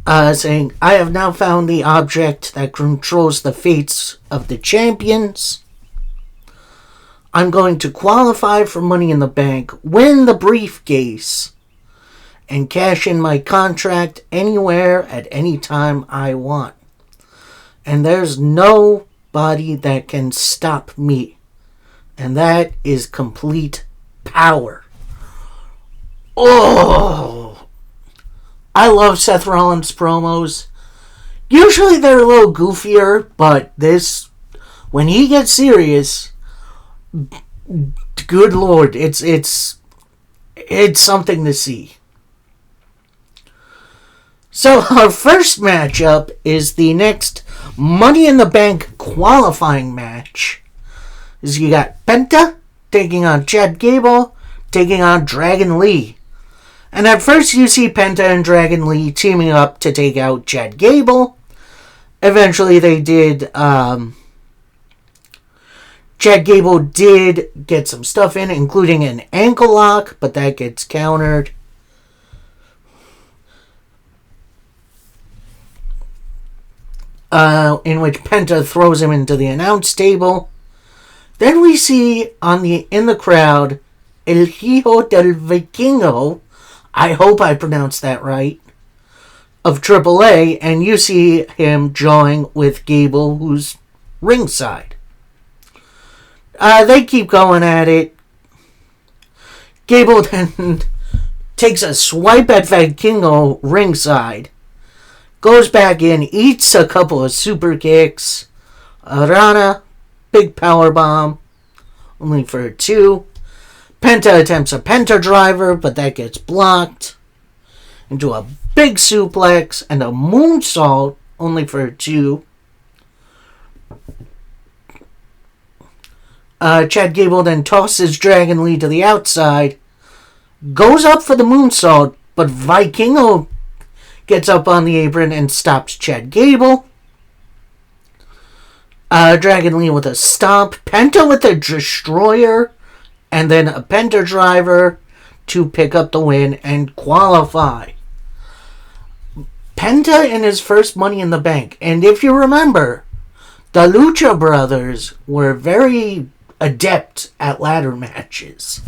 saying, I have now found the object that controls the fates of the champions. I'm going to qualify for Money in the Bank, win the briefcase, and cash in my contract anywhere at any time I want. And there's nobody that can stop me. And that is complete power. Oh! I love Seth Rollins promos. Usually they're a little goofier, but this, when he gets serious, good lord, it's something to see. So our first matchup is the next Money in the Bank qualifying match. Is you got Penta taking on Chad Gable, taking on Dragon Lee. And at first you see Penta and Dragon Lee teaming up to take out Chad Gable. Eventually they did, Chad Gable did get some stuff in, including an ankle lock, but that gets countered. In which Penta throws him into the announce table. Then we see in the crowd El Hijo del Vikingo, I hope I pronounced that right, of AAA, and you see him jawing with Gable, who's ringside. They keep going at it. Gable then takes a swipe at Vikingo ringside. Goes back in, eats a couple of super kicks. Rana, big power bomb, only for 2. Penta attempts a Penta driver, but that gets blocked. Into a big suplex and a moonsault, only for 2. Chad Gable then tosses Dragon Lee to the outside. Goes up for the moonsault, but Vikingo gets up on the apron and stops Chad Gable. Dragon Lee with a stomp. Penta with a destroyer. And then a Penta driver to pick up the win and qualify. Penta in his first Money in the Bank. And if you remember, the Lucha Brothers were very adept at ladder matches.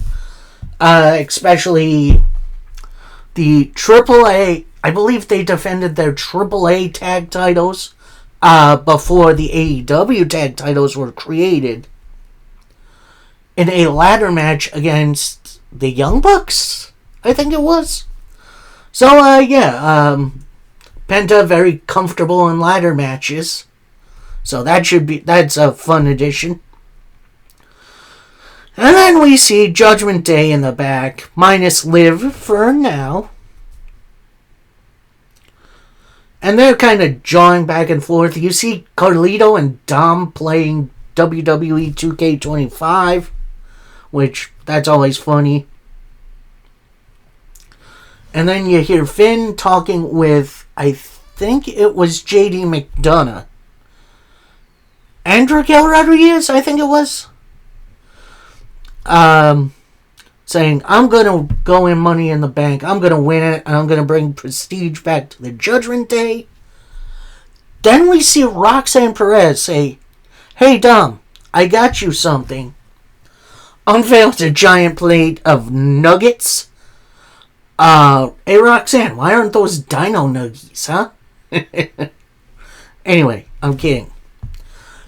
Especially the AAA. I believe they defended their AAA tag titles before the AEW tag titles were created in a ladder match against the Young Bucks, I think it was. So, Penta very comfortable in ladder matches. So that's a fun addition. And then we see Judgment Day in the back, minus Liv for now. And they're kind of jawing back and forth. You see Carlito and Dom playing WWE 2K25, which, that's always funny. And then you hear Finn talking with, I think it was JD McDonough. And Raquel Rodriguez, I think it was. Saying, I'm going to go in Money in the Bank. I'm going to win it. And I'm going to bring prestige back to the Judgment Day. Then we see Roxanne Perez say, hey, Dom, I got you something. Unveils a giant plate of nuggets. Hey, Roxanne, why aren't those dino nuggies, huh? Anyway, I'm kidding.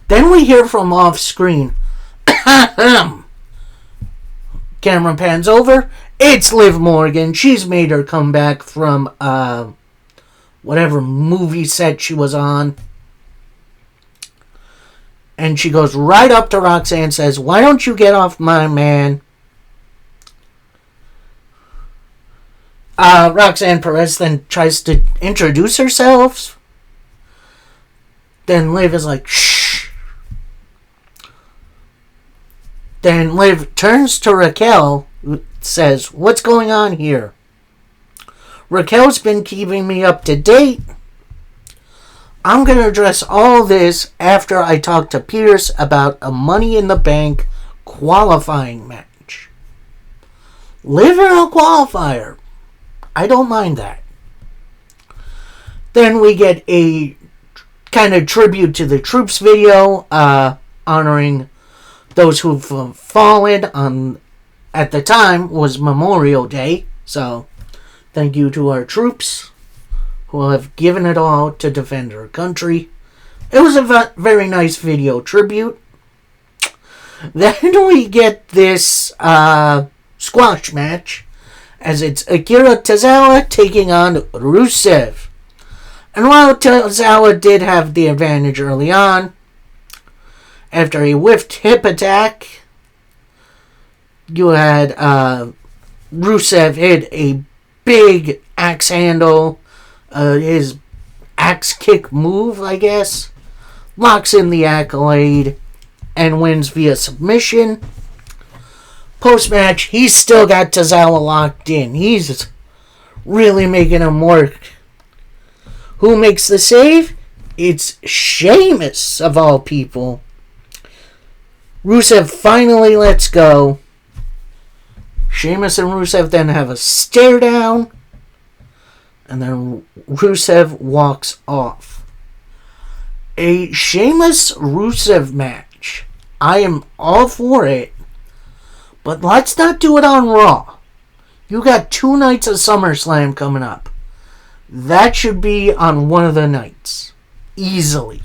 Then we hear from off screen. Camera pans over. It's Liv Morgan. She's made her comeback from whatever movie set she was on. And she goes right up to Roxanne and says, why don't you get off my man? Roxanne Perez then tries to introduce herself. Then Liv is like, shh. Then Liv turns to Raquel, who says, what's going on here? Raquel's been keeping me up to date. I'm going to address all this after I talk to Pierce about a Money in the Bank qualifying match. Liv in a qualifier. I don't mind that. Then we get a kind of tribute to the troops video, honoring those who've fallen on, at the time, was Memorial Day. So, thank you to our troops who have given it all to defend our country. It was a very nice video tribute. Then we get this squash match, as it's Akira Tozawa taking on Rusev. And while Tozawa did have the advantage early on, after a whiffed hip attack, you had Rusev hit a big axe handle, his axe kick move, I guess, locks in the Accolade, and wins via submission. Post-match, he's still got Tozawa locked in. He's really making him work. Who makes the save? It's Sheamus, of all people. Rusev finally lets go. Sheamus and Rusev then have a stare down. And then Rusev walks off. A Sheamus-Rusev match. I am all for it. But let's not do it on Raw. You got 2 nights of SummerSlam coming up. That should be on one of the nights. Easily.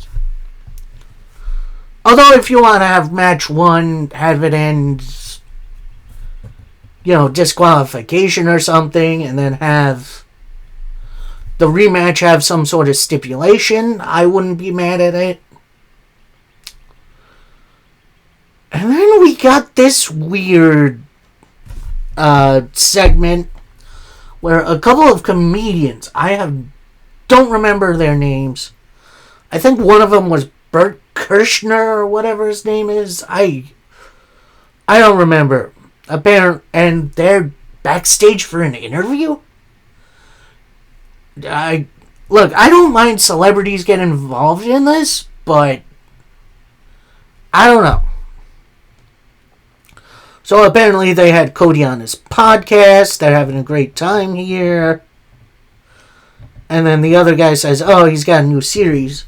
Although if you want to have match 1, have it end, disqualification or something, and then have the rematch have some sort of stipulation, I wouldn't be mad at it. And then we got this weird segment where a couple of comedians, don't remember their names. I think one of them was Bert Kirshner or whatever his name is. I don't remember. And they're backstage for an interview? I don't mind celebrities getting involved in this, but I don't know. So apparently they had Cody on his podcast. They're having a great time here. And then the other guy says, oh, he's got a new series.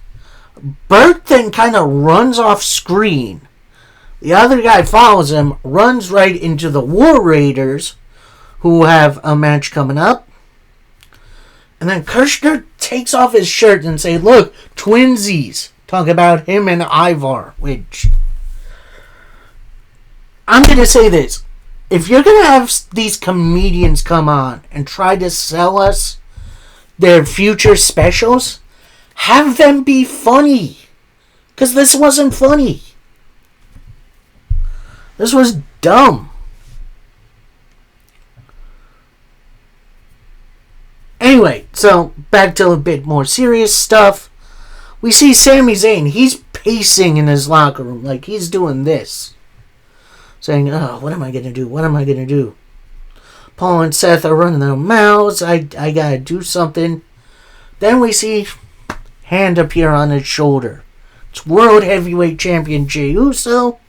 Bert then kind of runs off screen. The other guy follows him, runs right into the War Raiders, who have a match coming up. And then Kirshner takes off his shirt and say, look, twinsies. Talk about him and Ivar, which... I'm going to say this. If you're going to have these comedians come on and try to sell us their future specials, have them be funny. Because this wasn't funny. This was dumb. Anyway, so back to a bit more serious stuff. We see Sami Zayn. He's pacing in his locker room like he's doing this. Saying, oh, what am I going to do? What am I going to do? Paul and Seth are running their mouths. I got to do something. Then we see hand appear on his shoulder. It's World Heavyweight Champion Jey Uso.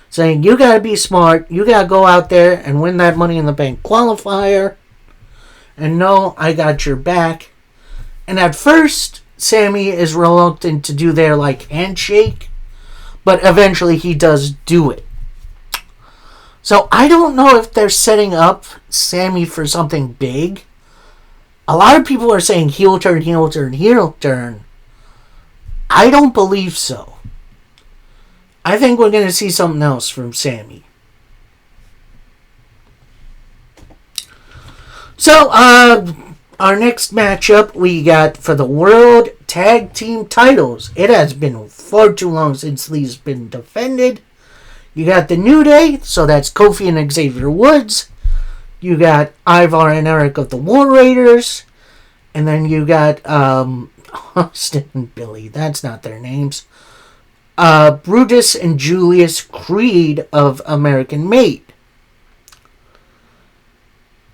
Saying, you got to be smart. You got to go out there and win that Money in the Bank qualifier. And no, I got your back. And at first, Sami is reluctant to do their handshake. But eventually he does do it. So I don't know if they're setting up Sami for something big. A lot of people are saying heel turn, heel turn, heel turn. I don't believe so. I think we're going to see something else from Sami. So, our next matchup we got for the World Tag Team titles. It has been far too long since these been defended. You got the New Day, so that's Kofi and Xavier Woods. You got Ivar and Eric of the War Raiders. And then you got Austin and Billy. That's not their names. Brutus and Julius Creed of American Made.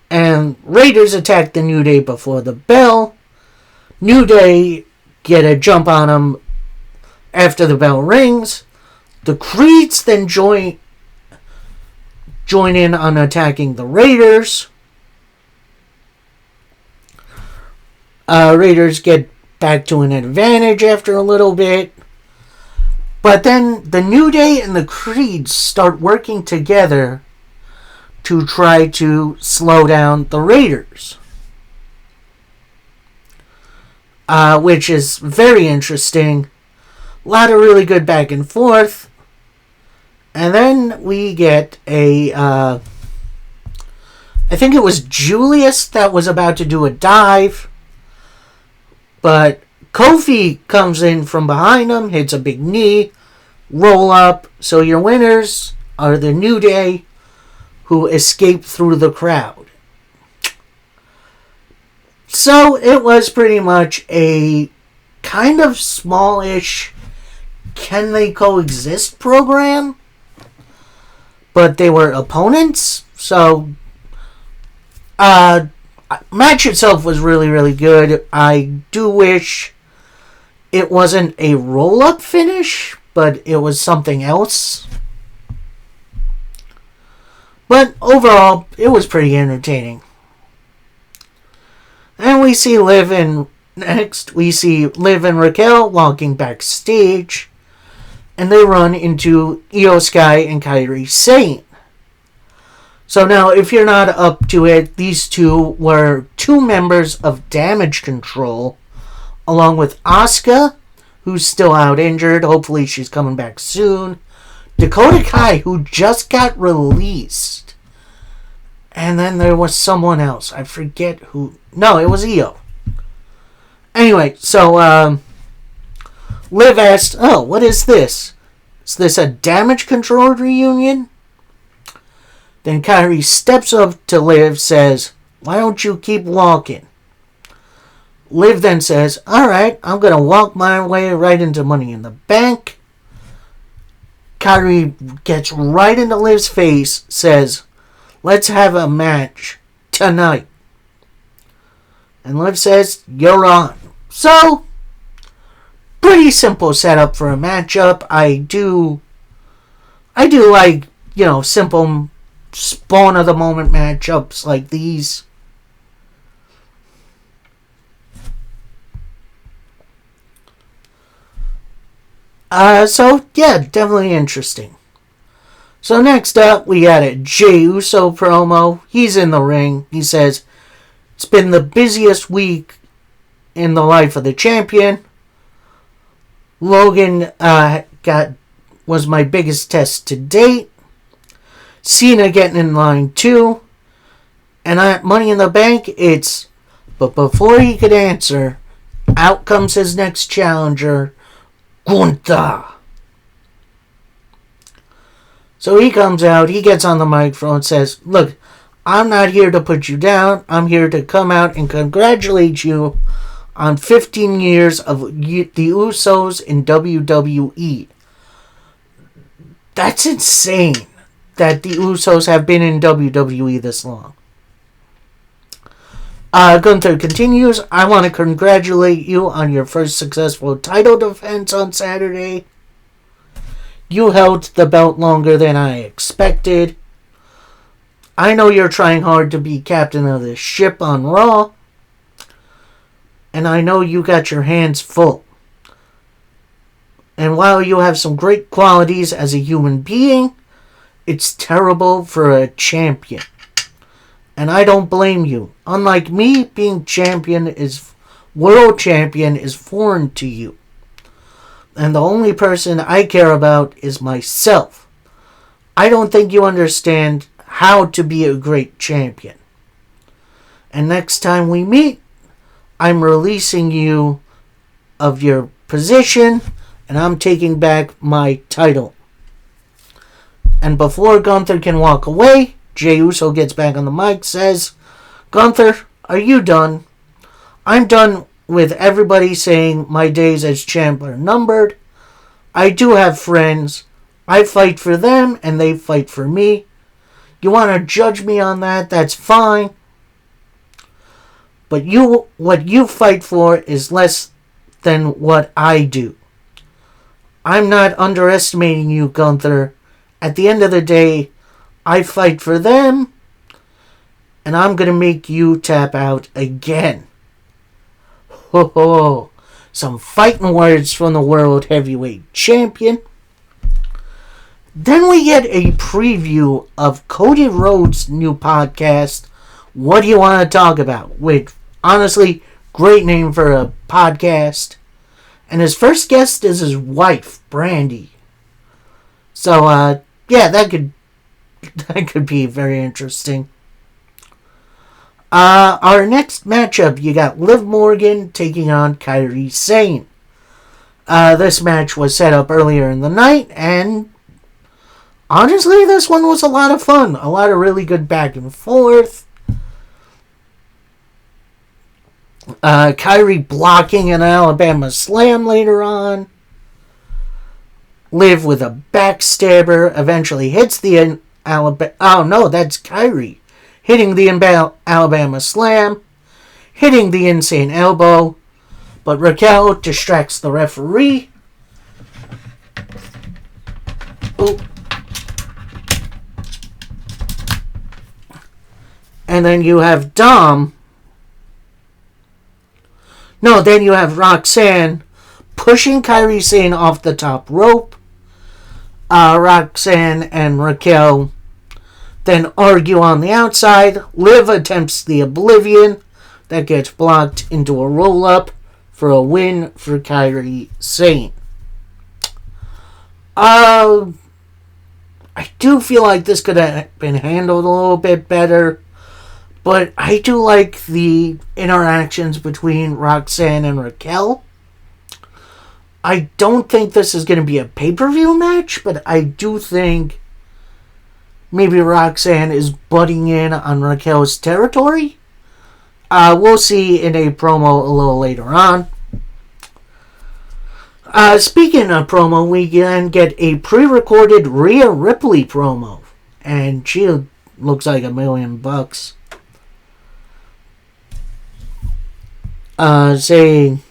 And Raiders attack the New Day before the bell. New Day get a jump on them after the bell rings. The Creeds then join in on attacking the Raiders. Raiders get back to an advantage after a little bit. But then the New Day and the Creeds start working together to try to slow down the Raiders. Which is very interesting. A lot of really good back and forth. And then we get I think it was Julius that was about to do a dive. But Kofi comes in from behind him, hits a big knee, roll up. So your winners are the New Day, who escape through the crowd. So it was pretty much a kind of smallish can they coexist program, but they were opponents. So match itself was really, really good. I do wish it wasn't a roll-up finish, but it was something else. But overall, it was pretty entertaining. And we see Liv and Raquel walking backstage, and they run into Io Sky and Kairi Sane. So now, if you're not up to it, these two were two members of Damage Control, along with Asuka, who's still out injured. Hopefully she's coming back soon. Dakota Kai, who just got released. And then there was someone else. I forget who. No, it was Io. Anyway, so Liv asked, "Oh, what is this? Is this a Damage Control reunion?" Then Kairi steps up to Liv, says, "Why don't you keep walking?" Liv then says, "Alright, I'm going to walk my way right into Money in the Bank." Kairi gets right into Liv's face, says, "Let's have a match tonight." And Liv says, "You're on." So, pretty simple setup for a matchup. I do like, simple spawn of the moment matchups like these. So yeah, definitely interesting. So next up, we got a Jey Uso promo. He's in the ring. He says, "It's been the busiest week in the life of the champion. Logan was my biggest test to date. Cena getting in line too. And at Money in the Bank, but before he could answer, out comes his next challenger, Gunther." So he comes out, he gets on the microphone and says, "Look, I'm not here to put you down. I'm here to come out and congratulate you on 15 years of the Usos in WWE." That's insane that the Usos have been in WWE this long. Gunther continues, "I want to congratulate you on your first successful title defense on Saturday. You held the belt longer than I expected. I know you're trying hard to be captain of this ship on Raw. And I know you got your hands full. And while you have some great qualities as a human being, it's terrible for a champion. And I don't blame you. Unlike me, being world champion is foreign to you. And the only person I care about is myself. I don't think you understand how to be a great champion. And next time we meet, I'm releasing you of your position, and I'm taking back my title." And before Gunther can walk away, Jey Uso gets back on the mic, says, "Gunther, are you done? I'm done with everybody saying my days as champ are numbered. I do have friends. I fight for them, and they fight for me. You want to judge me on that? That's fine. But what you fight for is less than what I do. I'm not underestimating you, Gunther. At the end of the day, I fight for them, and I'm going to make you tap out again. Ho ho. Some fighting words from the World Heavyweight Champion. Then we get a preview of Cody Rhodes' new podcast, What Do You Want to Talk About? Which, honestly, great name for a podcast. And his first guest is his wife, Brandy. So, yeah, that could be very interesting. Our next matchup, you got Liv Morgan taking on Kairi Sane. This match was set up earlier in the night, and honestly, this one was a lot of fun. A lot of really good back and forth. Kairi blocking an Alabama slam later on. Liv with a backstabber eventually hits the Alabama... Oh, no, that's Kairi. Hitting the Alabama slam. Hitting the insane elbow. But Raquel distracts the referee. Ooh. And then you have Dom. No, then you have Roxanne pushing Kairi Sane off the top rope. Roxanne and Raquel then argue on the outside. Liv attempts the Oblivion. That gets blocked into a roll-up for a win for Kairi Sane. I do feel like this could have been handled a little bit better. But I do like the interactions between Roxanne and Raquel. I don't think this is going to be a pay-per-view match, but I do think maybe Roxanne is butting in on Raquel's territory. We'll see in a promo a little later on. Speaking of promo, we then get a pre-recorded Rhea Ripley promo. And she looks like $1 million. Saying,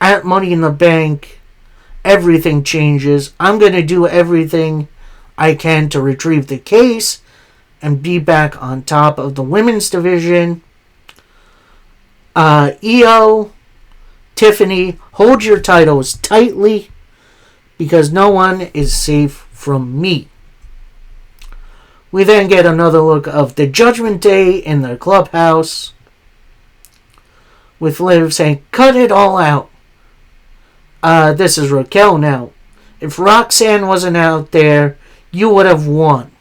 at Money in the Bank, everything changes. I'm going to do everything I can to retrieve the case and be back on top of the women's division. Io, Tiffany, hold your titles tightly because no one is safe from me. We then get another look of the Judgment Day in their clubhouse. With Liv saying, cut it all out. This is Raquel now. If Roxanne wasn't out there, you would have won.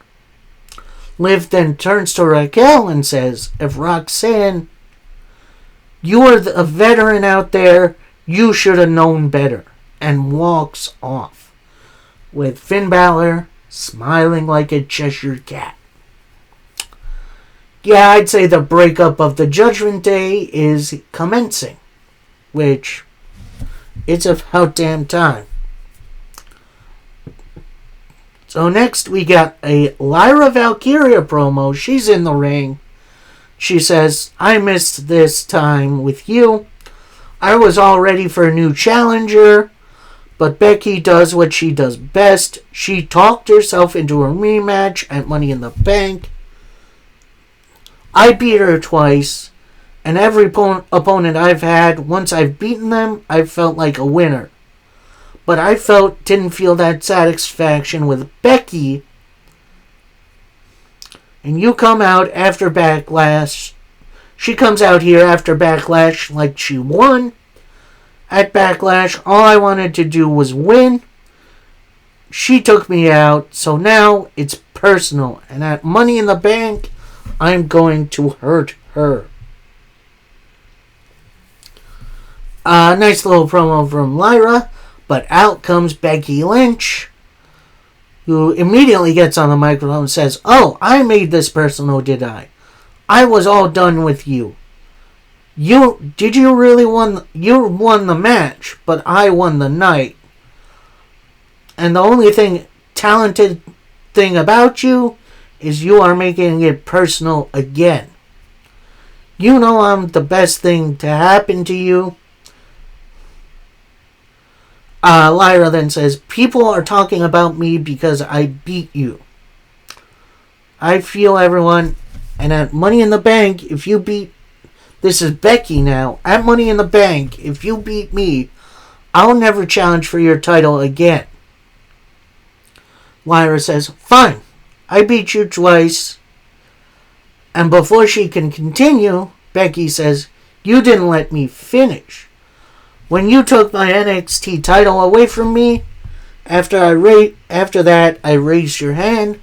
Liv then turns to Raquel and says, if Roxanne, you are a veteran out there, you should have known better. And walks off. With Finn Balor smiling like a Cheshire cat. Yeah, I'd say the breakup of the Judgment Day is commencing. Which, it's about damn time. So next we got a Lyra Valkyria promo. She's in the ring. She says, I missed this time with you. I was all ready for a new challenger. But Becky does what she does best. She talked herself into a rematch at Money in the Bank. I beat her twice. And every opponent I've had, once I've beaten them, I've felt like a winner. But didn't feel that satisfaction with Becky. And you come out after Backlash. She comes out here after Backlash like she won. At Backlash, all I wanted to do was win. She took me out, so now it's personal. And at Money in the Bank, I'm going to hurt her. Nice little promo from Lyra, but out comes Becky Lynch, who immediately gets on the microphone and says, oh, I made this personal, did I? I was all done with you. You won the match, but I won the night. And the only talented thing about you is you are making it personal again. You know I'm the best thing to happen to you. Lyra then says, people are talking about me because I beat you. I feel everyone And at Money in the Bank, if you beat... This is Becky now. At Money in the Bank, if you beat me, I'll never challenge for your title again. Lyra says, fine. I beat you twice. And before she can continue, Becky says, you didn't let me finish. When you took my NXT title away from me, after that, I raised your hand.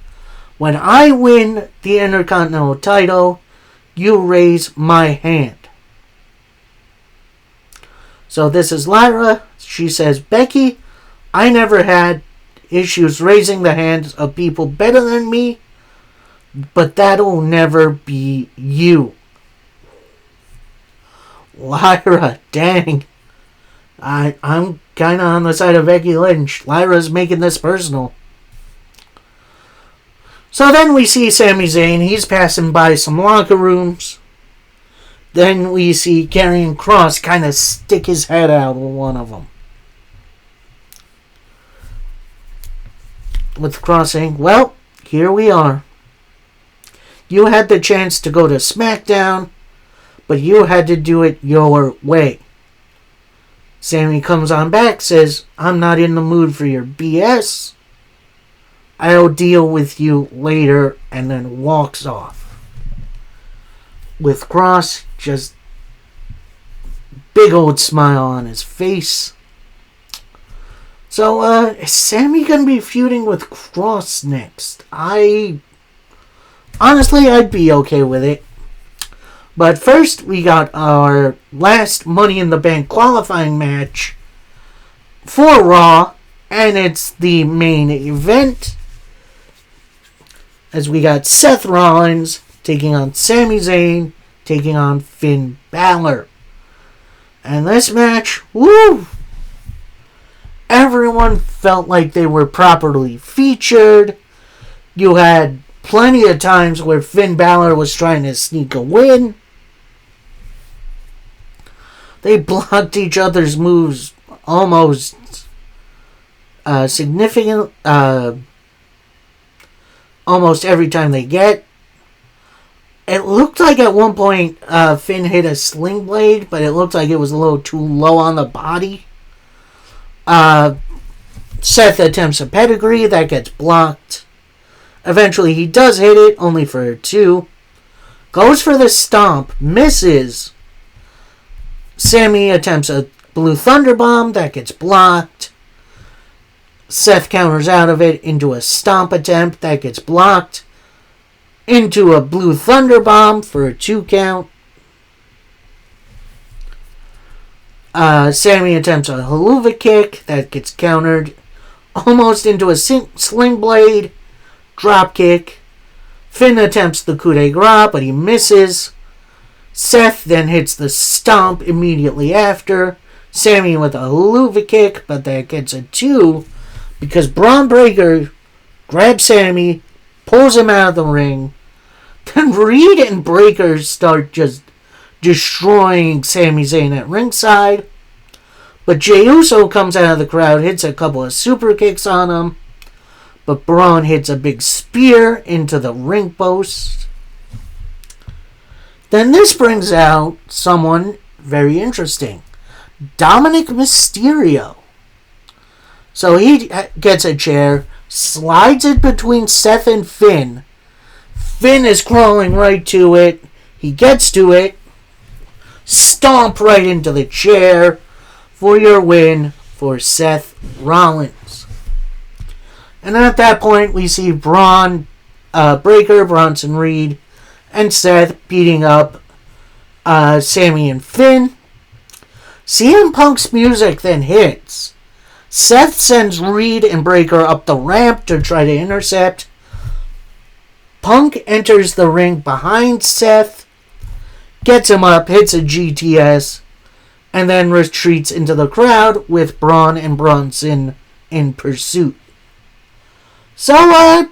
When I win the Intercontinental title, you raise my hand. So this is Lyra. She says, Becky, I never had issues raising the hands of people better than me, but that'll never be you. Lyra, dang. I'm kind of on the side of Becky Lynch. Lyra's making this personal. So then we see Sami Zayn. He's passing by some locker rooms. Then we see Karrion Kross kind of stick his head out of one of them. With Kross saying, well, here we are. You had the chance to go to SmackDown, but you had to do it your way. Sami comes on back, says, I'm not in the mood for your BS. I'll deal with you later, and then walks off. With Kross, just big old smile on his face. So, is Sami gonna be feuding with Kross next? Honestly, I'd be okay with it. But first, we got our last Money in the Bank qualifying match for Raw, and it's the main event. As we got Seth Rollins taking on Sami Zayn, taking on Finn Balor. And this match, woo! Everyone felt like they were properly featured. You had plenty of times where Finn Balor was trying to sneak a win. They blocked each other's moves almost significant, almost every time they get. It looked like at one point Finn hit a sling blade, but it looked like it was a little too low on the body. Seth attempts a pedigree, that gets blocked. Eventually he does hit it, only for a 2. Goes for the stomp, misses. Sami attempts a Blue Thunder Bomb, that gets blocked. Seth counters out of it into a stomp attempt, that gets blocked. Into a Blue Thunder Bomb for a 2 count. Sami attempts a Helluva Kick, that gets countered. Almost into a Sling Blade, drop kick. Finn attempts the coup de grace, but he misses. Seth then hits the stomp immediately after. Sami with a Helluva Kick, but that gets a 2 because Braun Breaker grabs Sami, pulls him out of the ring. Then Reed and Breaker start just destroying Sami Zayn at ringside. But Jey Uso comes out of the crowd, hits a couple of super kicks on him. But Braun hits a big spear into the ring post. Then this brings out someone very interesting. Dominic Mysterio. So he gets a chair, slides it between Seth and Finn. Finn is crawling right to it. He gets to it. Stomp right into the chair for your win for Seth Rollins. And at that point, we see Braun Breaker, Bronson Reed, and Seth beating up Sami and Finn. CM Punk's music then hits. Seth sends Reed and Breaker up the ramp to try to intercept. Punk enters the ring behind Seth, gets him up, hits a GTS, and then retreats into the crowd with Braun and Bronson in pursuit. So,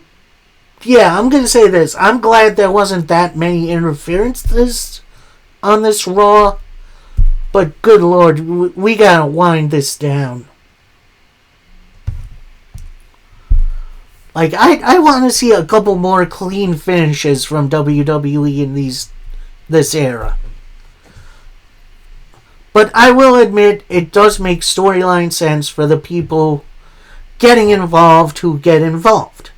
yeah, I'm going to say this. I'm glad there wasn't that many interferences on this Raw, but good Lord, we got to wind this down. Like, I want to see a couple more clean finishes from WWE in this era. But I will admit, it does make storyline sense for the people getting involved who get involved.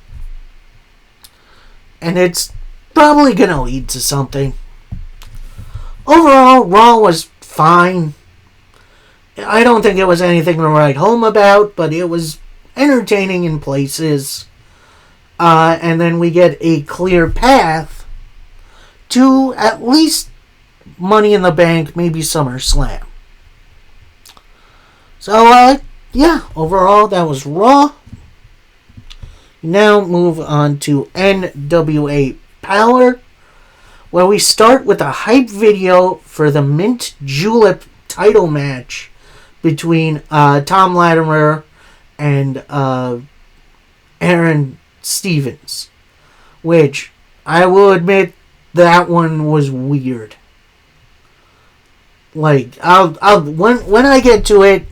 And it's probably going to lead to something. Overall, Raw was fine. I don't think it was anything to write home about, but it was entertaining in places. And then we get a clear path to at least Money in the Bank, maybe SummerSlam. So, yeah, overall, that was Raw. Now move on to NWA Power, where we start with a hype video for the Mint Julep title match between Tom Latimer and Aaron Stevens, which I will admit that one was weird. Like, I'll when I get to it,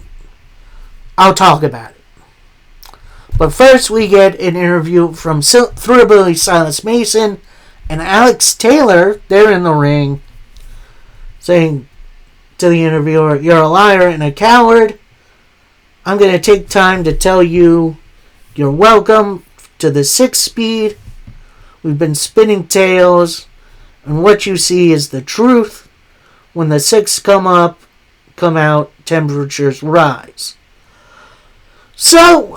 I'll talk about it. But first, we get an interview from Thrillbilly Silas Mason and Alex Taylor. They're in the ring, saying to the interviewer, "You're a liar and a coward. I'm going to take time to tell you you're welcome to the 6-speed. We've been spinning tales, and what you see is the truth. When the 6 come out, temperatures rise." So,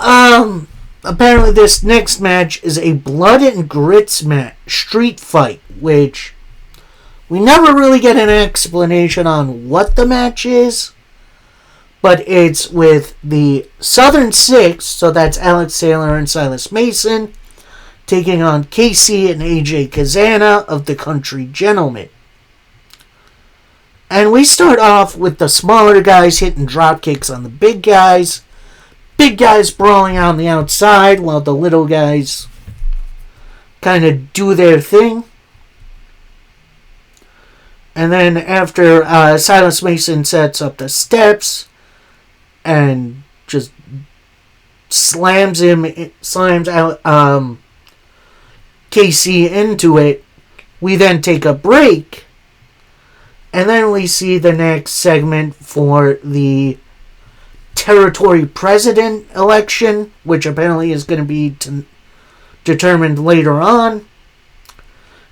apparently this next match is a blood and grits match, street fight, which we never really get an explanation on what the match is, but it's with the Southern Six, so that's Alex Taylor and Silas Mason, taking on KC and AJ Kazana of the Country Gentlemen. And we start off with the smaller guys hitting drop kicks on the big guys. Big guys brawling on the outside while the little guys kind of do their thing. And then after Silas Mason sets up the steps and just slams out KC into it, we then take a break. And then we see the next segment for the territory president election, which apparently is going to be determined later on.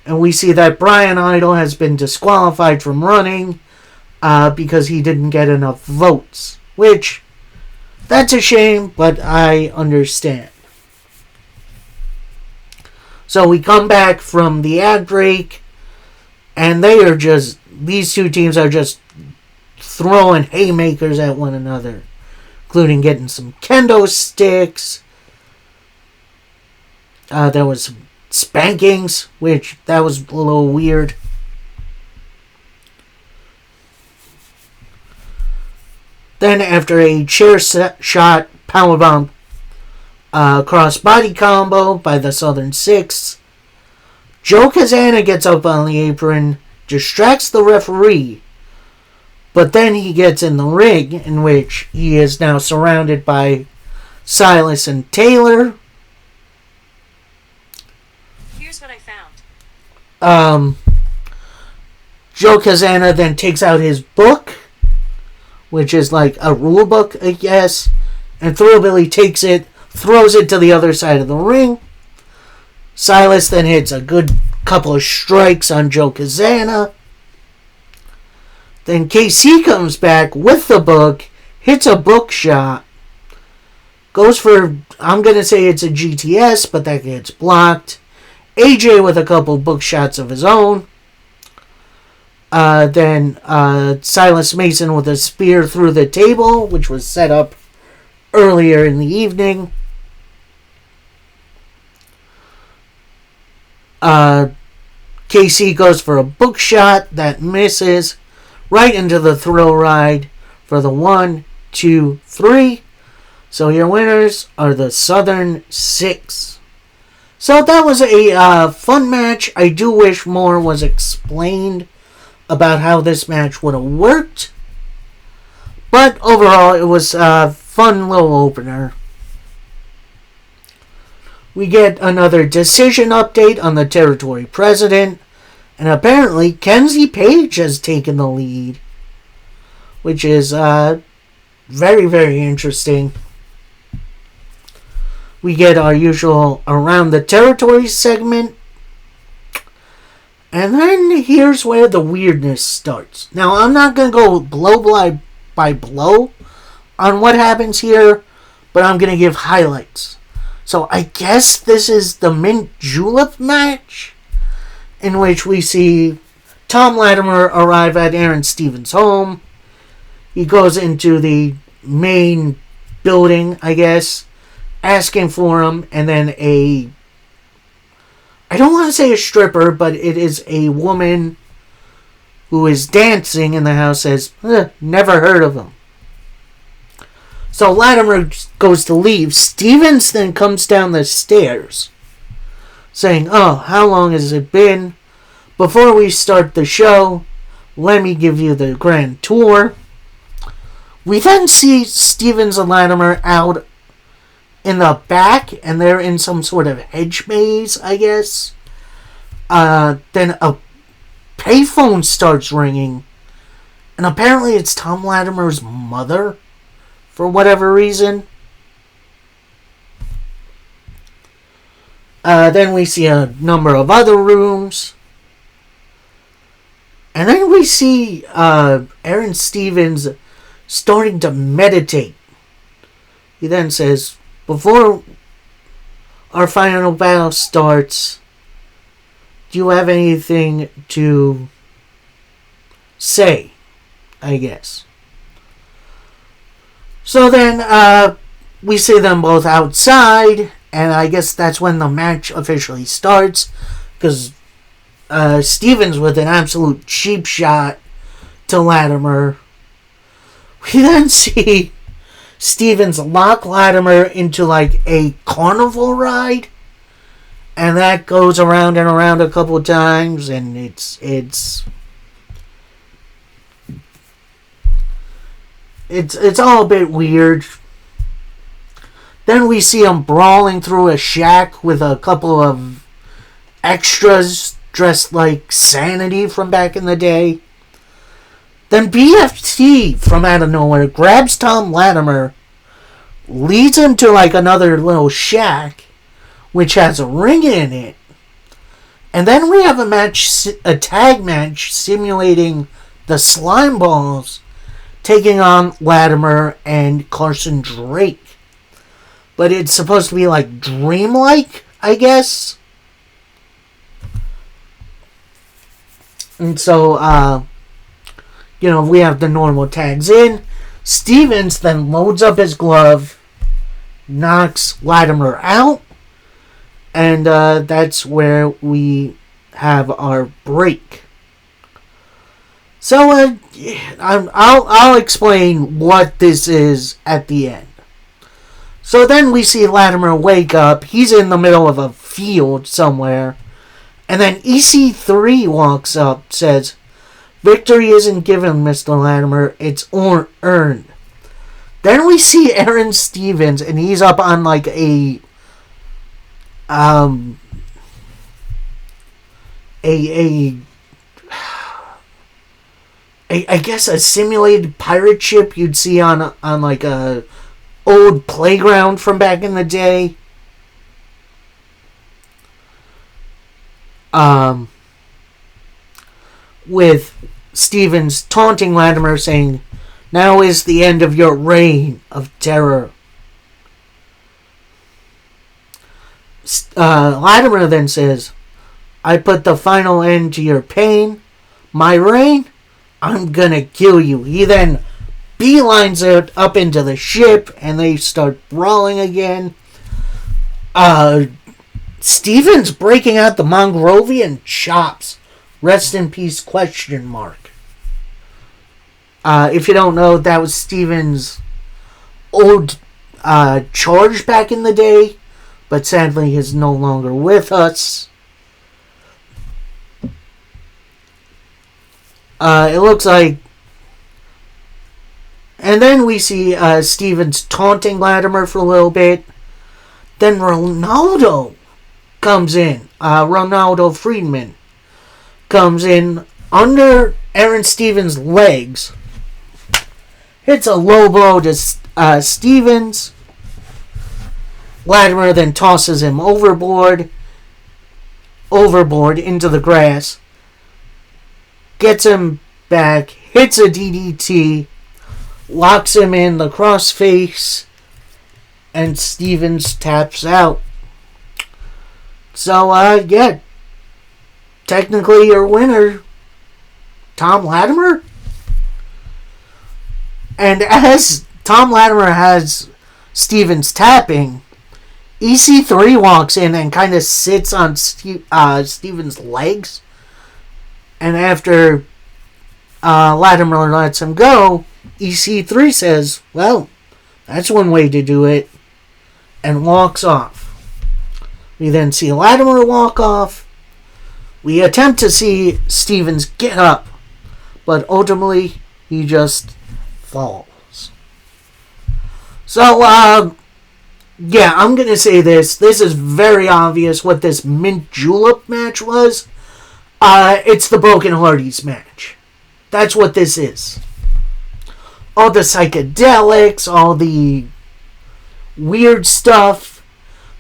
And we see that Brian Idol has been disqualified from running because he didn't get enough votes. Which, that's a shame, but I understand. So we come back from the ad break, and these two teams are just throwing haymakers at one another, including getting some kendo sticks. There was some spankings, which that was a little weird. Then after a chair shot powerbomb crossbody combo by the Southern Six, Joe Kazana gets up on the apron, distracts the referee, but then he gets in the ring, in which he is now surrounded by Silas and Taylor. Here's what I found. Joe Kazana then takes out his book, which is like a rule book, I guess, and Thrillbilly takes it, throws it to the other side of the ring. Silas then hits a good couple of strikes on Joe Kazana. Then KC comes back with the book, hits a book shot, goes for, I'm going to say it's a GTS, but that gets blocked. AJ with a couple book shots of his own. Then Silas Mason with a spear through the table, which was set up earlier in the evening. KC goes for a book shot that misses right into the thrill ride for the 1, 2, 3. So your winners are the Southern Six. So that was a fun match. I do wish more was explained about how this match would have worked. But overall, it was a fun little opener. We get another decision update on the territory president, and apparently Kenzie Page has taken the lead, which is very, very interesting. We get our usual Around the Territory segment. And then here's where the weirdness starts. Now, I'm not going to go blow by blow on what happens here, but I'm going to give highlights. So I guess this is the Mint Julep match, in which we see Tom Latimer arrive at Aaron Stevens' home. He goes into the main building, I guess, asking for him, and then I don't want to say a stripper, but it is a woman who is dancing in the house, says, never heard of him. So Latimer goes to leave. Stevens then comes down the stairs, saying, how long has it been? Before we start the show, let me give you the grand tour. We then see Stevens and Latimer out in the back, and they're in some sort of hedge maze, I guess. Then a payphone starts ringing, and apparently it's Tom Latimer's mother, for whatever reason. Then we see a number of other rooms. And then we see Aaron Stevens starting to meditate. He then says, before our final battle starts, do you have anything to say? I guess. So then we see them both outside, and I guess that's when the match officially starts, because Stevens with an absolute cheap shot to Latimer. We then see Stevens lock Latimer into like a carnival ride, and that goes around and around a couple of times, and it's all a bit weird. Then we see him brawling through a shack with a couple of extras dressed like Sanity from back in the day. Then BFT from out of nowhere grabs Tom Latimer, leads him to like another little shack, which has a ring in it. And then we have a tag match simulating the Slime Balls taking on Latimer and Carson Drake. But it's supposed to be like dreamlike, I guess. And so, we have the normal tags in. Stevens then loads up his glove, knocks Latimer out, and that's where we have our break. So I'll explain what this is at the end. So then we see Latimer wake up. He's in the middle of a field somewhere. And then EC3 walks up, says, "Victory isn't given, Mr. Latimer. It's earned." Then we see Aaron Stevens, and he's up on like I guess a simulated pirate ship you'd see on like a old playground from back in the day. With Stevens taunting Latimer, saying, "Now is the end of your reign of terror." Latimer then says, "I put the final end to your pain. My reign? I'm gonna kill you." He then beelines it up into the ship, and they start brawling again. Stevens breaking out the Mongrovian chops. Rest in peace, ? If you don't know, that was Stevens' old charge back in the day, but sadly is no longer with us. It looks like... And then we see Stevens taunting Latimer for a little bit. Then Ronaldo comes in. Ronaldo Friedman comes in under Aaron Stevens' legs. Hits a low blow to Stevens. Latimer then tosses him overboard into the grass. Gets him back. Hits a DDT. Locks him in the crossface. And Stevens taps out. So, yeah. Technically your winner, Tom Latimer. And as Tom Latimer has Stevens tapping, EC3 walks in and kind of sits on Stevens' legs. And after Latimer lets him go, EC3 says, well, that's one way to do it, and walks off. We then see Latimer walk off. We attempt to see Stevens get up, but ultimately he just falls. So, yeah, I'm going to say this. This is very obvious what this mint julep match was. It's the Broken Hardys match. That's what this is. All the psychedelics, all the weird stuff.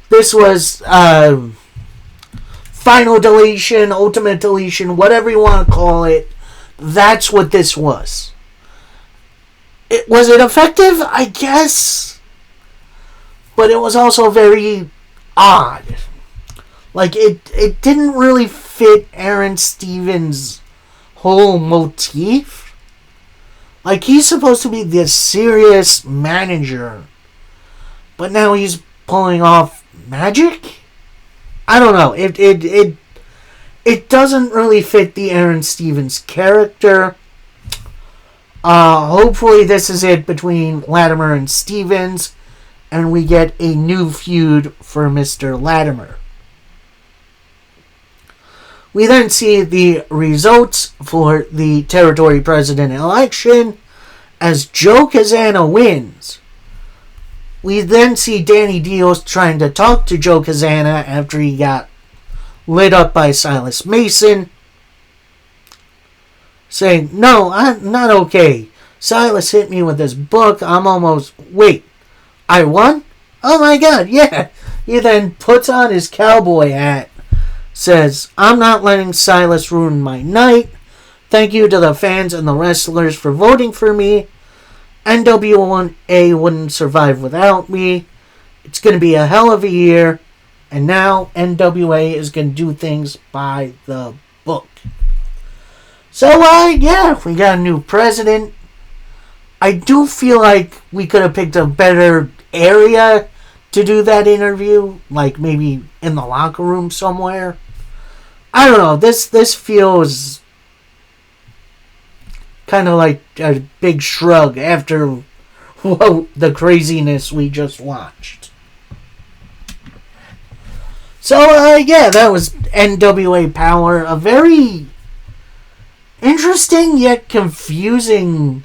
This was final deletion, ultimate deletion, whatever you want to call it. That's what this was. Was it effective? I guess. But it was also very odd. Like, it didn't really fit Aaron Stevens' whole motif. Like, he's supposed to be this serious manager. But now he's pulling off magic? I don't know. It doesn't really fit the Aaron Stevens character. Hopefully this is it between Latimer and Stevens, and we get a new feud for Mr. Latimer. We then see the results for the territory president election as Joe Kazana wins. We then see Danny Diaz trying to talk to Joe Kazana after he got lit up by Silas Mason, saying, no, I'm not okay. Silas hit me with his book. Wait, I won? Oh my god, yeah. He then puts on his cowboy hat, says, I'm not letting Silas ruin my night. Thank you to the fans and the wrestlers for voting for me. NWA wouldn't survive without me. It's going to be a hell of a year. And now NWA is going to do things by the book. So, yeah, we got a new president. I do feel like we could have picked a better area to do that interview. Like maybe in the locker room somewhere. I don't know. This feels kind of like a big shrug after the craziness we just watched. So, yeah, that was NWA Power. A very interesting yet confusing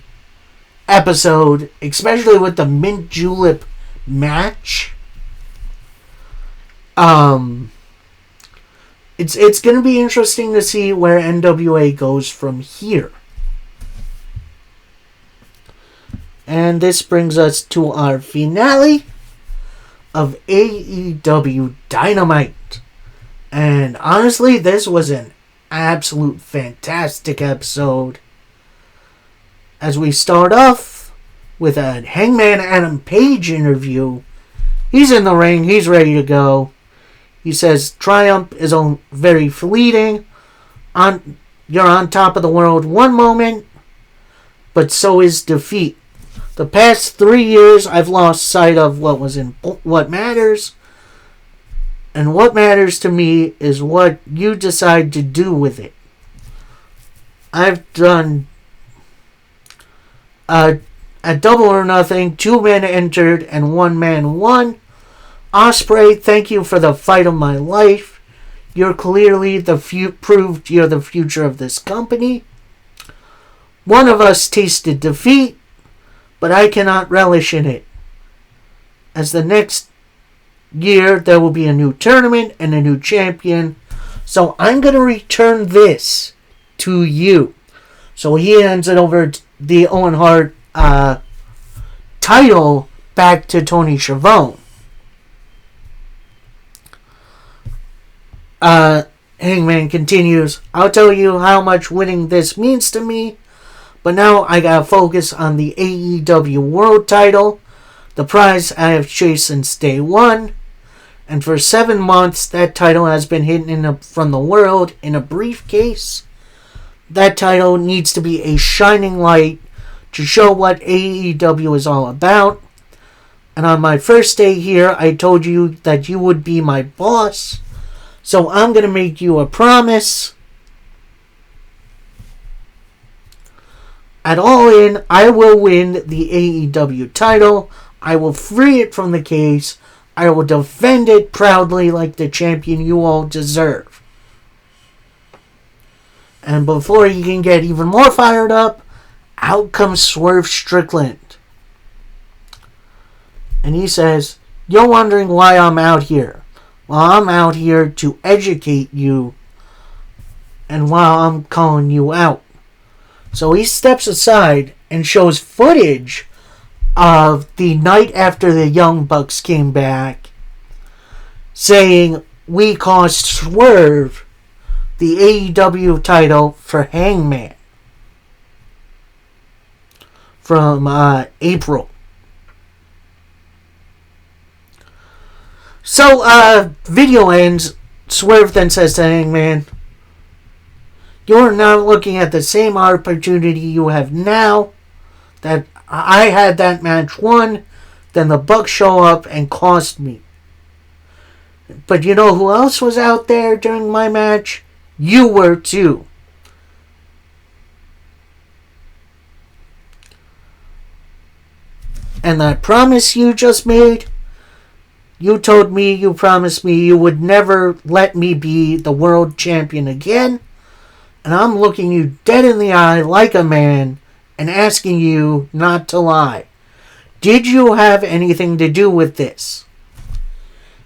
episode, especially with the mint julep match. It's going to be interesting to see where NWA goes from here. And this brings us to our finale of AEW Dynamite. And honestly, this was an absolute fantastic episode. As we start off with a Hangman Adam Page interview. He's in the ring. He's ready to go. He says, triumph is very fleeting. You're on top of the world one moment, but so is defeat. The past 3 years, I've lost sight of what matters. And what matters to me is what you decide to do with it. I've done at Double or Nothing, 2 men entered and 1 man won. Ospreay, thank you for the fight of my life. You're clearly proved you're the future of this company. One of us tasted defeat, but I cannot relish in it. As the next year, there will be a new tournament and a new champion. So I'm going to return this to you. So he hands it over, the Owen Hart title, back to Tony Schiavone. Hangman continues, I'll tell you how much winning this means to me, but now I gotta focus on the AEW World title, the prize I have chased since day one, and for 7 months that title has been hidden from the world in a briefcase. That title needs to be a shining light to show what AEW is all about. And on my first day here, I told you that you would be my boss. So I'm going to make you a promise. At All In, I will win the AEW title. I will free it from the case. I will defend it proudly like the champion you all deserve. And before he can get even more fired up, out comes Swerve Strickland. And he says, you're wondering why I'm out here. Well, I'm out here to educate you. And while I'm calling you out. So he steps aside and shows footage of the night after the Young Bucks came back, saying, we cost Swerve the AEW title for Hangman from April. So, video ends. Swerve then says to Hangman, you're not looking at the same opportunity you have now. That I had that match won, then the Bucks show up and cost me. But you know who else was out there during my match? You were too. And that promise you just made, you told me, you promised me you would never let me be the world champion again. And I'm looking you dead in the eye like a man and asking you not to lie. Did you have anything to do with this?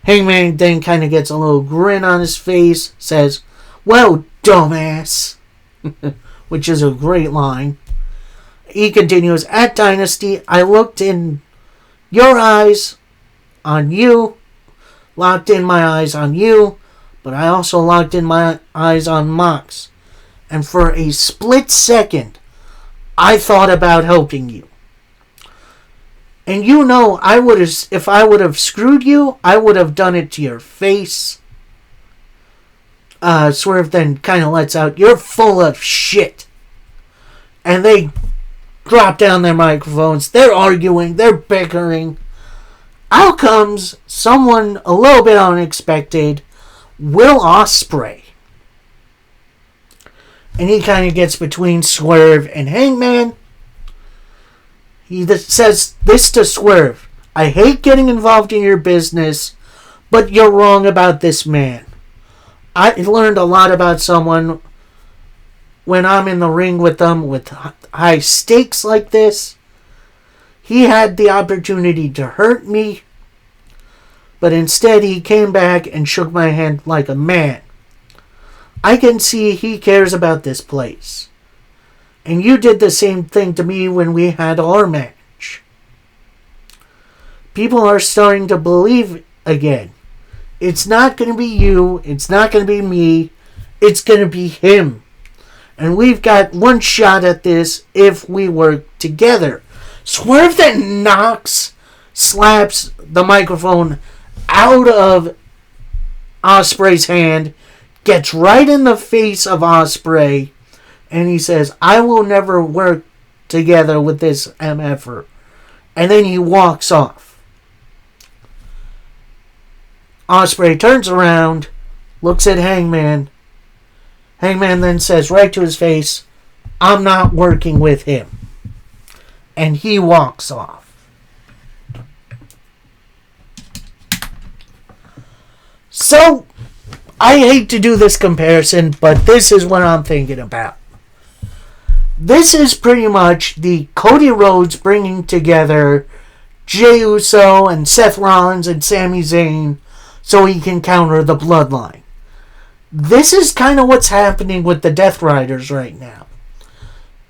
Hangman then kind of gets a little grin on his face, says, well, dumbass. Which is a great line. He continues, at Dynasty, I looked in your eyes on you, locked in my eyes on you, but I also locked in my eyes on Mox. And for a split second, I thought about helping you. And you know, if I would have screwed you, I would have done it to your face. Swerve then kind of lets out, you're full of shit. And they drop down their microphones. They're arguing. They're bickering. Out comes someone a little bit unexpected, Will Ospreay. And he kind of gets between Swerve and Hangman. He says this to Swerve. I hate getting involved in your business, but you're wrong about this man. I learned a lot about someone when I'm in the ring with them with high stakes like this. He had the opportunity to hurt me, but instead he came back and shook my hand like a man. I can see he cares about this place. And you did the same thing to me when we had our match. People are starting to believe again. It's not going to be you. It's not going to be me. It's going to be him. And we've got one shot at this if we work together. Swerve then slaps the microphone out of Ospreay's hand, gets right in the face of Ospreay, and he says, I will never work together with this MFer. And then he walks off. Ospreay turns around, looks at Hangman. Hangman then says right to his face, I'm not working with him. And he walks off. So, I hate to do this comparison, but this is what I'm thinking about. This is pretty much the Cody Rhodes bringing together Jey Uso and Seth Rollins and Sami Zayn so he can counter the Bloodline. This is kind of what's happening with the Death Riders right now.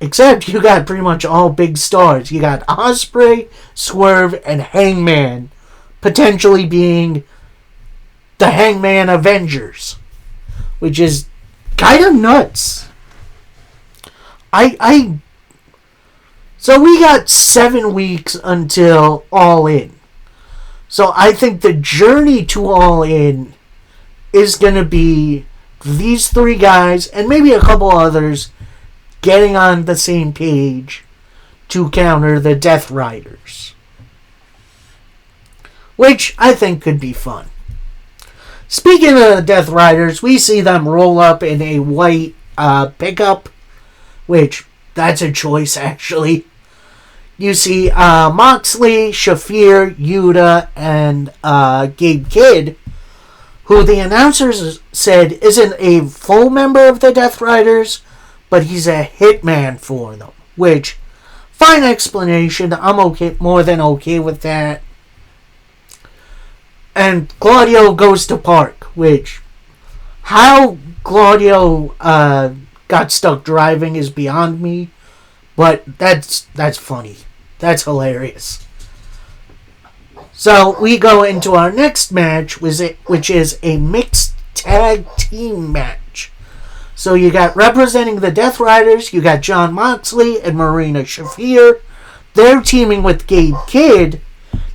Except you got pretty much all big stars. You got Ospreay, Swerve, and Hangman potentially being the Hangman Avengers, which is kind of nuts. So we got 7 weeks until All In. So I think the journey to All In is going to be these 3 guys and maybe a couple others getting on the same page to counter the Death Riders, which I think could be fun. Speaking of the Death Riders, we see them roll up in a white pickup, which that's a choice actually. You see Moxley, Shafir, Yuta, and Gabe Kidd, who the announcers said isn't a full member of the Death Riders, but he's a hitman for them. Which, fine explanation. I'm okay, more than okay with that. And Claudio goes to Park, which, how Claudio got stuck driving is beyond me, but that's funny. That's hilarious. So we go into our next match, which is a mixed tag team match. So you got representing the Death Riders, you got Jon Moxley and Marina Shafir. They're teaming with Gabe Kidd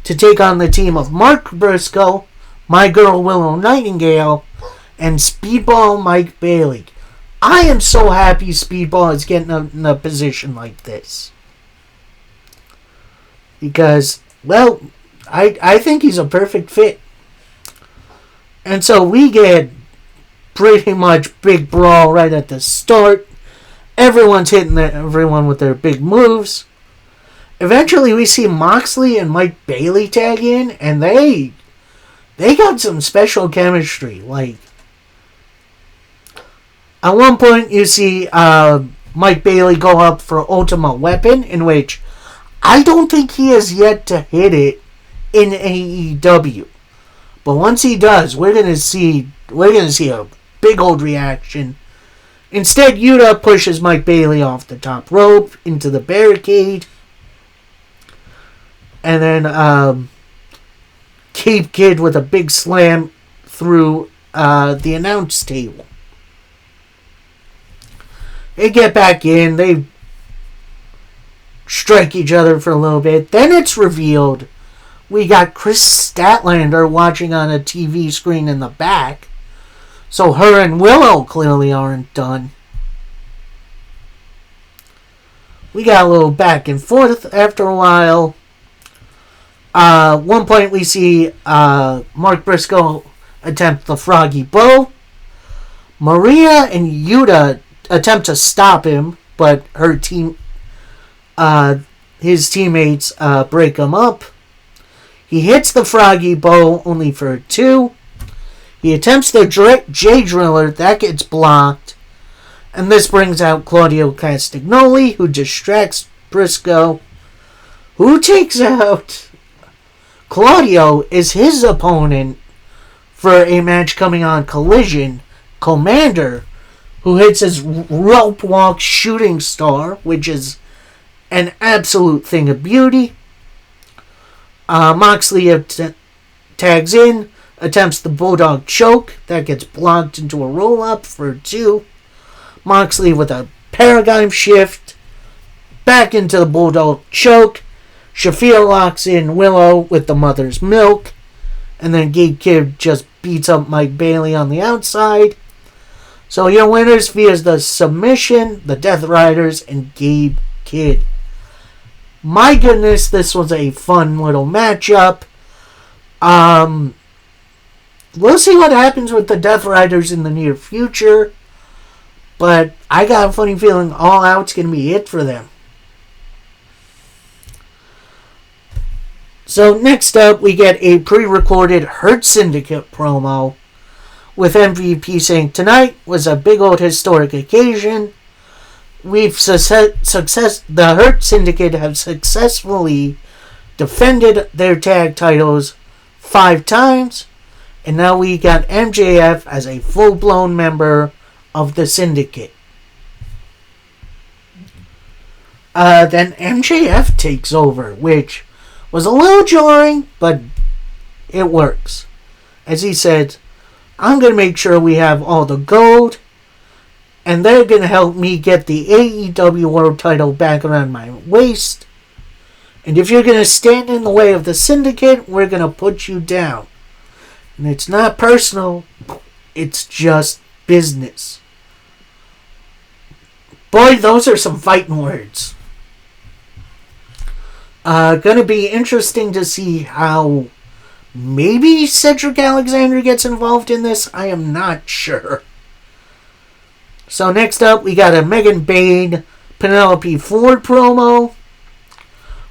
to take on the team of Mark Briscoe, My Girl Willow Nightingale, and Speedball Mike Bailey. I am so happy Speedball is getting in a position like this. Because, well, I think he's a perfect fit. And so we get pretty much big brawl right at the start. Everyone's hitting everyone with their big moves. Eventually we see Moxley and Mike Bailey tag in, and they got some special chemistry. Like, at one point you see Mike Bailey go up for Ultimate Weapon, in which I don't think he has yet to hit it in AEW. But once he does, we're gonna see a big old reaction. Instead, Yuta pushes Mike Bailey off the top rope into the barricade. And then Gabe Kidd with a big slam through the announce table. They get back in. They strike each other for a little bit. Then it's revealed we got Chris Statlander watching on a TV screen in the back. So her and Willow clearly aren't done. We got a little back and forth after a while. One point we see Mark Briscoe attempt the Froggy Bow. Maria and Yuta attempt to stop him, but his teammates break him up. He hits the Froggy Bow only for 2. He attempts the J Driller. That gets blocked. And this brings out Claudio Castagnoli, who distracts Briscoe, who takes out Claudio is his opponent for a match coming on Collision, Commander, who hits his rope walk shooting star, which is an absolute thing of beauty. Moxley tags in, attempts the Bulldog choke. That gets blocked into a roll-up for 2. Moxley with a paradigm shift. Back into the Bulldog choke. Shafir locks in Willow with the Mother's Milk. And then Gabe Kidd just beats up Mike Bailey on the outside. So your winners via the submission, the Death Riders, and Gabe Kidd. My goodness, this was a fun little matchup. We'll see what happens with the Death Riders in the near future. But I got a funny feeling All Out's going to be it for them. So next up, we get a pre-recorded Hurt Syndicate promo with MVP saying, "Tonight was a big old historic occasion. The Hurt Syndicate have successfully defended their tag titles 5 times, and now we got MJF as a full-blown member of the Syndicate. Then MJF takes over, which was a little jarring, but it works. As he said, I'm going to make sure we have all the gold, and they're going to help me get the AEW World title back around my waist. And if you're going to stand in the way of the Syndicate, we're going to put you down. And it's not personal, it's just business. Boy, those are some fighting words. Gonna be interesting to see how maybe Cedric Alexander gets involved in this. I am not sure. So next up, we got a Megan Bayne, Penelope Ford promo.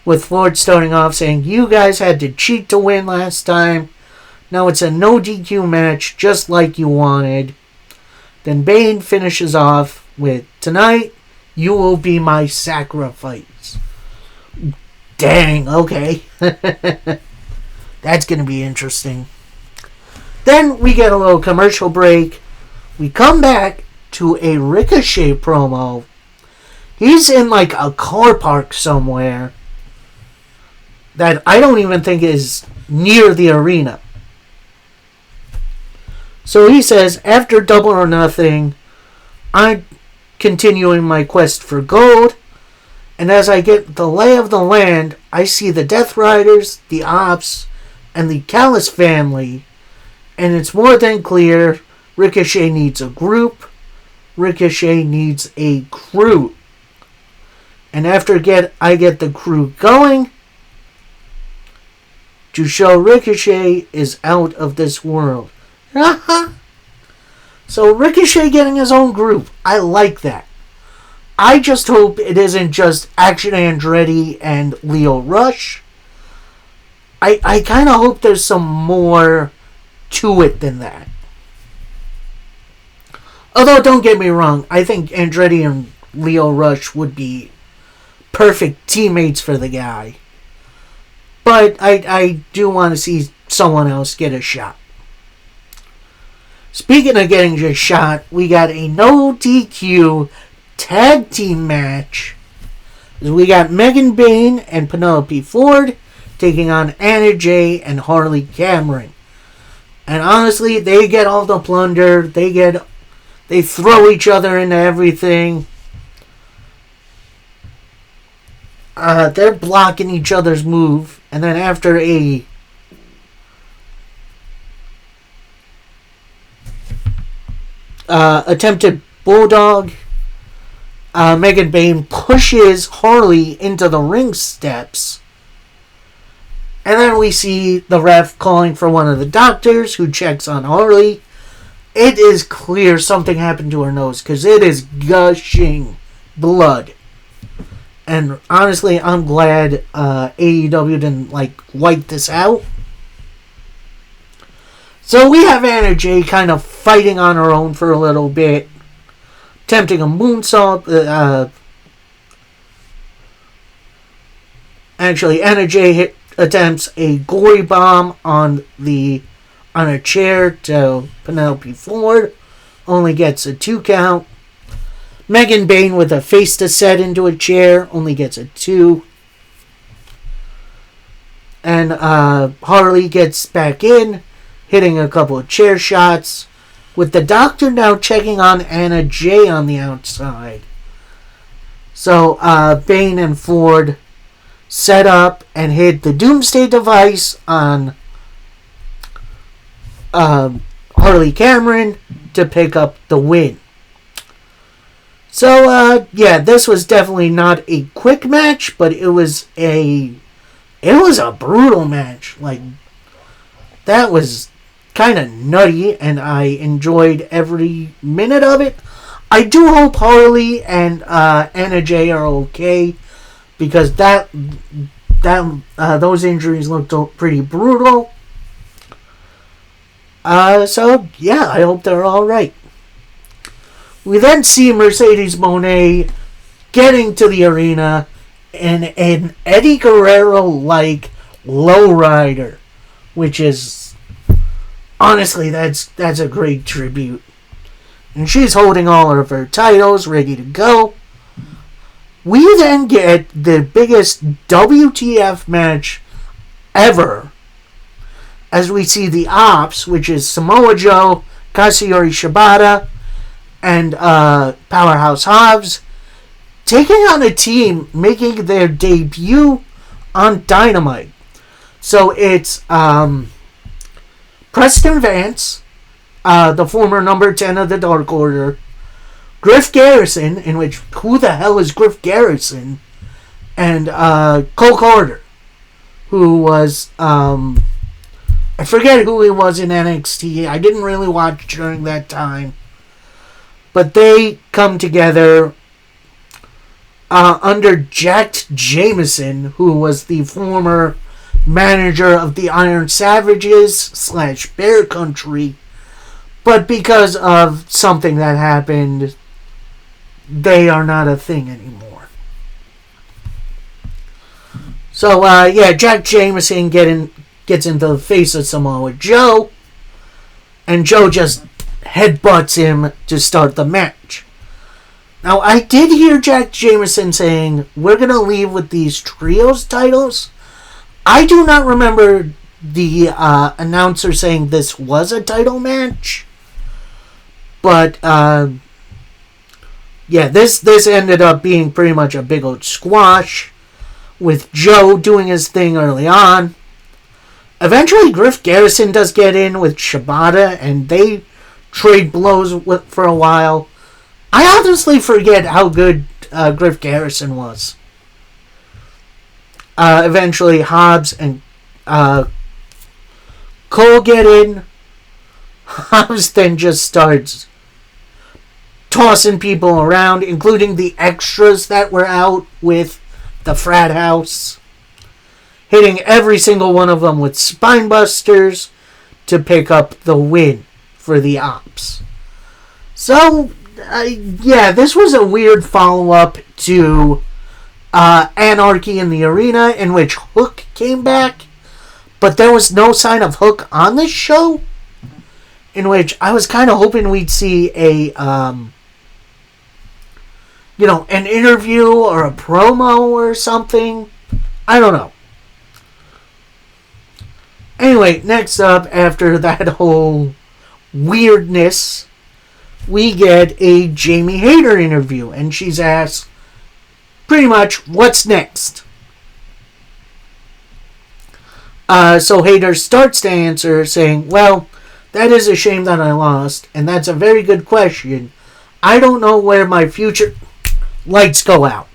With Ford starting off saying, you guys had to cheat to win last time. Now it's a no DQ match, just like you wanted. Then Bayne finishes off with, tonight, you will be my sacrifice. Dang, okay. That's going to be interesting. Then we get a little commercial break. We come back to a Ricochet promo. He's in like a car park somewhere that I don't even think is near the arena. So he says, after Double or Nothing, I'm continuing my quest for gold. And as I get the lay of the land, I see the Death Riders, the Ops, and the Callis family. And it's more than clear Ricochet needs a group. Ricochet needs a crew. And after I get the crew going, to show Ricochet is out of this world. So Ricochet getting his own group. I like that. I just hope it isn't just Action Andretti and Lio Rush. I kind of hope there's some more to it than that. Although, don't get me wrong, I think Andretti and Lio Rush would be perfect teammates for the guy. But I do want to see someone else get a shot. Speaking of getting a shot, we got a no DQ tag team match. We got Megan Bayne and Penelope Ford taking on Anna Jay and Harley Cameron. And honestly, they get all the plunder. They throw each other into everything. They're blocking each other's move. And then after a attempted bulldog, Megan Bayne pushes Harley into the ring steps. And then we see the ref calling for one of the doctors who checks on Harley. It is clear something happened to her nose because it is gushing blood. And honestly, I'm glad AEW didn't wipe this out. So we have Anna Jay kind of fighting on her own for a little bit, attempting a moonsault. Actually, Anna Jay attempts a gory bomb on a chair to Penelope Ford, only gets a 2 count. Megan Bayne with a face to set into a chair, only gets a 2. And Harley gets back in, hitting a couple of chair shots, with the doctor now checking on Anna Jay on the outside. So Bayne and Ford set up and hit the Doomsday device on Harley Cameron to pick up the win. So, this was definitely not a quick match, but it was a brutal match. That was kind of nutty, and I enjoyed every minute of it. I do hope Harley and Anna Jay are okay, because those injuries looked pretty brutal. I hope they're all right. We then see Mercedes Moné getting to the arena in an Eddie Guerrero-like Lowrider, which is honestly that's a great tribute. And she's holding all of her titles ready to go. We then get the biggest WTF match ever as we see the Ops, which is Samoa Joe, Katsuyori Shibata, and Powerhouse Hobbs, taking on a team making their debut on Dynamite. So it's Preston Vance, the former number 10 of the Dark Order, Griff Garrison, in which, who the hell is Griff Garrison, and Cole Carter, who was, I forget who he was in NXT. I didn't really watch during that time. But they come together under Jack Jameson, who was the former manager of the Iron Savages / Bear Country. But because of something that happened, they are not a thing anymore. So, Jack Jameson gets into the face of Samoa Joe, and Joe just headbutts him to start the match. Now, I did hear Jack Jameson saying, we're going to leave with these trios titles. I do not remember the announcer saying this was a title match. But, this ended up being pretty much a big old squash, with Joe doing his thing early on. Eventually, Griff Garrison does get in with Shibata, and they trade blows for a while. I honestly forget how good Griff Garrison was. Eventually, Hobbs and Cole get in. Hobbs then just starts tossing people around, including the extras that were out with the frat house, hitting every single one of them with spinebusters to pick up the win for the Ops. So, this was a weird follow-up to Anarchy in the Arena, in which Hook came back, but there was no sign of Hook on this show, in which I was kind of hoping we'd see an interview or a promo or something. I don't know. Anyway, next up, after that whole weirdness, we get a Jamie Hayter interview, and she's asked pretty much, what's next? So Hayter starts to answer saying, well, that is a shame that I lost, and that's a very good question. I don't know where my future... Lights go out.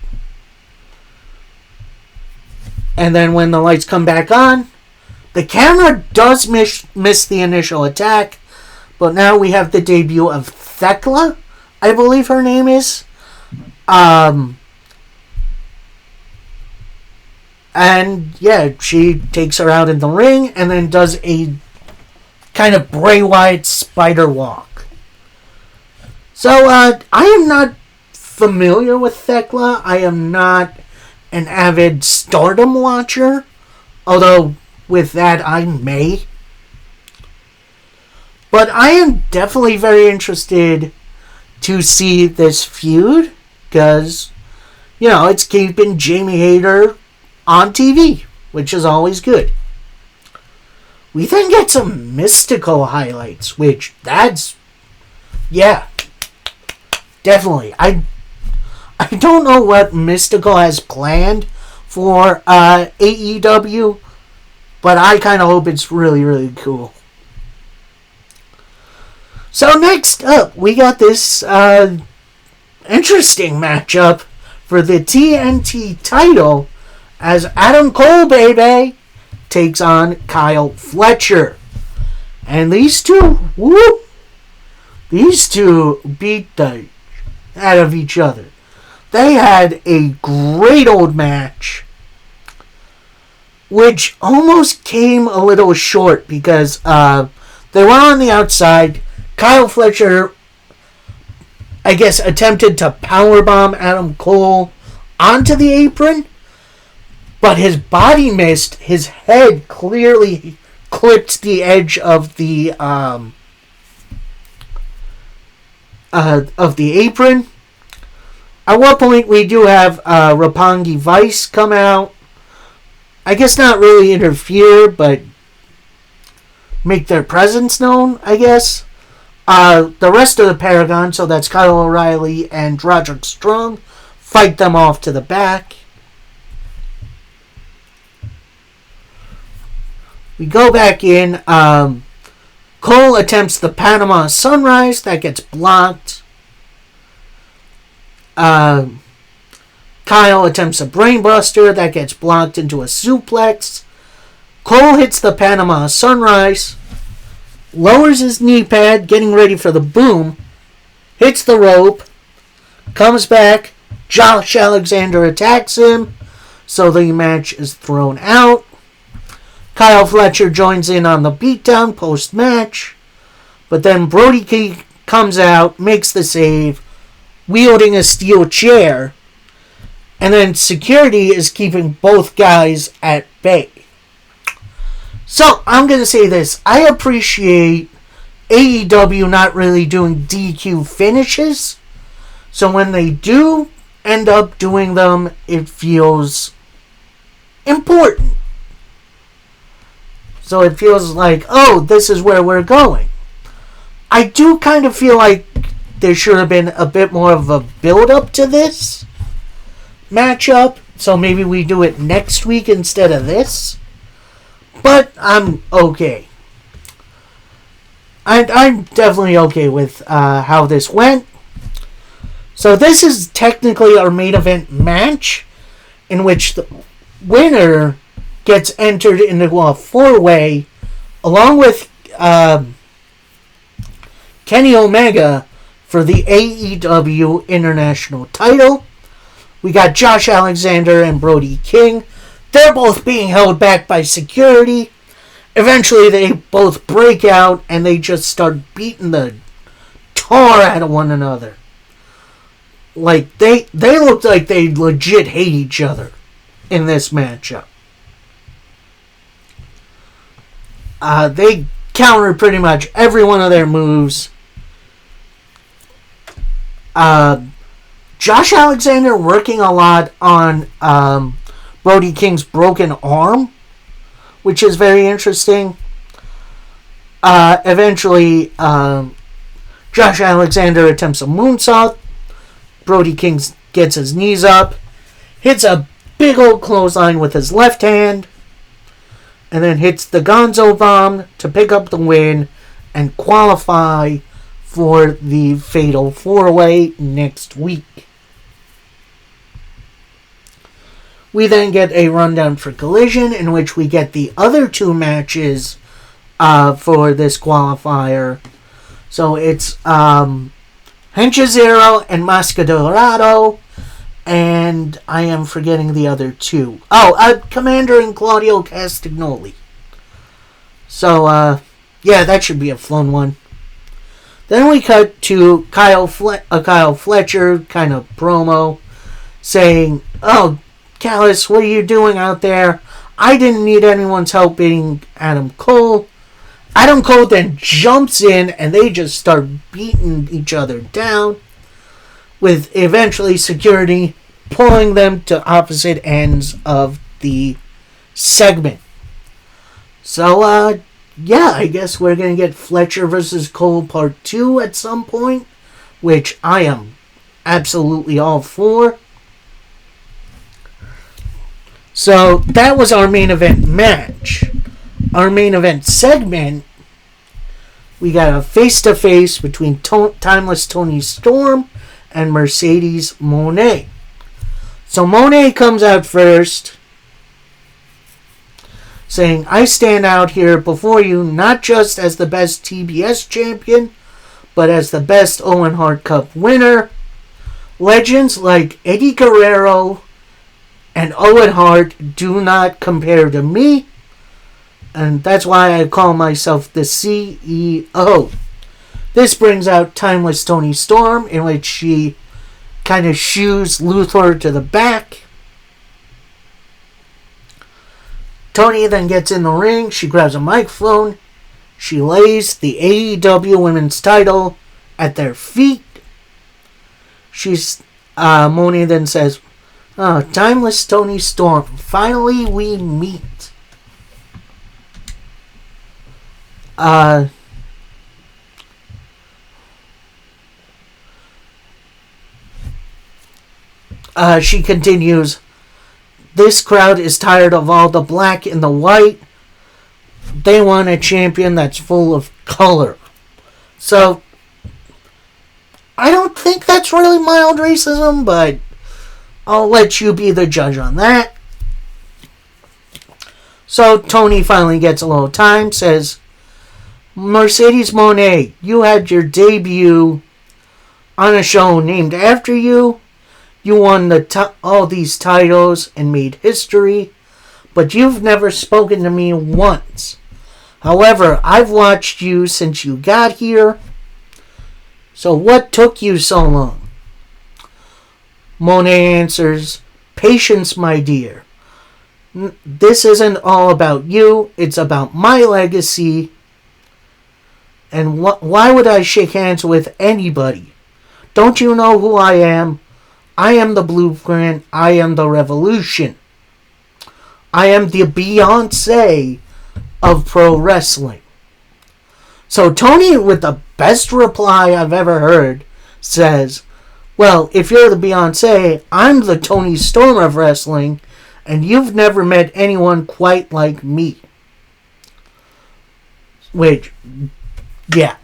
And then when the lights come back on, the camera does miss the initial attack, but now we have the debut of Thekla, I believe her name is. She takes her out in the ring and then does a kind of Bray Wyatt spider walk. So, I am not familiar with Thekla. I am not an avid Stardom watcher, although with that I may. But I am definitely very interested to see this feud, because, it's keeping Jamie Hayter on TV, which is always good. We then get some Mystical highlights, which definitely. I don't know what Mystical has planned for AEW, but I kind of hope it's really, really cool. So next up, we got this interesting matchup for the TNT title as Adam Cole, baby, takes on Kyle Fletcher. And these two beat the out of each other. They had a great old match, which almost came a little short because they were on the outside. Kyle Fletcher, I guess, attempted to powerbomb Adam Cole onto the apron, but his body missed. His head clearly clipped the edge of the apron. At one point, we do have Roppongi Vice come out. I guess not really interfere, but make their presence known, I guess. The rest of the Paragon, so that's Kyle O'Reilly and Roderick Strong, fight them off to the back. We go back in. Cole attempts the Panama Sunrise. That gets blocked. Kyle attempts a Brainbuster. That gets blocked into a suplex. Cole hits the Panama Sunrise. Lowers his knee pad, getting ready for the boom. Hits the rope. Comes back. Josh Alexander attacks him. So the match is thrown out. Kyle Fletcher joins in on the beatdown post-match. But then Brody King comes out, makes the save, wielding a steel chair. And then security is keeping both guys at bay. So, I'm going to say this. I appreciate AEW not really doing DQ finishes. So when they do end up doing them, it feels important. So it feels like, oh, this is where we're going. I do kind of feel like there should have been a bit more of a build-up to this matchup. So maybe we do it next week instead of this. But I'm okay. I'm definitely okay with how this went. So this is technically our main event match, in which the winner gets entered into a four-way, along with Kenny Omega for the AEW International title. We got Josh Alexander and Brody King. They're both being held back by security. Eventually, they both break out and they just start beating the tar out of one another. Like, they looked like they legit hate each other in this matchup. They countered pretty much every one of their moves. Josh Alexander working a lot on Brody King's broken arm, which is very interesting. Eventually, Josh Alexander attempts a moonsault. Brody King gets his knees up, hits a big old clothesline with his left hand, and then hits the Gonzo Bomb to pick up the win and qualify for the Fatal 4-Way next week. We then get a rundown for Collision, in which we get the other two matches for this qualifier. So it's Hencha Zero and Masca Dorado, and I am forgetting the other two. Commander and Claudio Castagnoli. So, yeah, that should be a fun one. Then we cut to Kyle Fletcher kind of promo saying, "Oh, Callis, what are you doing out there? I didn't need anyone's help beating Adam Cole." Adam Cole then jumps in and they just start beating each other down, with eventually security pulling them to opposite ends of the segment. So, yeah, I guess we're going to get Fletcher versus Cole Part 2 at some point, which I am absolutely all for. So, that was our main event match. Our main event segment, we got a face-to-face between Timeless Toni Storm and Mercedes Moné. So Moné comes out first, saying, "I stand out here before you not just as the best TBS champion, but as the best Owen Hart Cup winner. Legends like Eddie Guerrero and Owen Hart do not compare to me, and that's why I call myself the CEO." This brings out Timeless Toni Storm, in which she kind of shoos Luthor to the back. Tony then gets in the ring. She grabs a microphone. She lays the AEW Women's title at their feet. Monet then says, "Timeless Toni Storm, finally we meet." She continues, "This crowd is tired of all the black and the white. They want a champion that's full of color." So, I don't think that's really mild racism, but I'll let you be the judge on that. So, Tony finally gets a little time, says, "Mercedes Moné, you had your debut on a show named after you. You won all these titles and made history, but you've never spoken to me once. However, I've watched you since you got here. So what took you so long?" Monet answers, "Patience, my dear. This isn't all about you. It's about my legacy. And why would I shake hands with anybody? Don't you know who I am? I am the blueprint. I am the revolution. I am the Beyonce of pro wrestling." So Tony, with the best reply I've ever heard, says, "Well, if you're the Beyonce, I'm the Toni Storm of wrestling, and you've never met anyone quite like me." Which, yeah.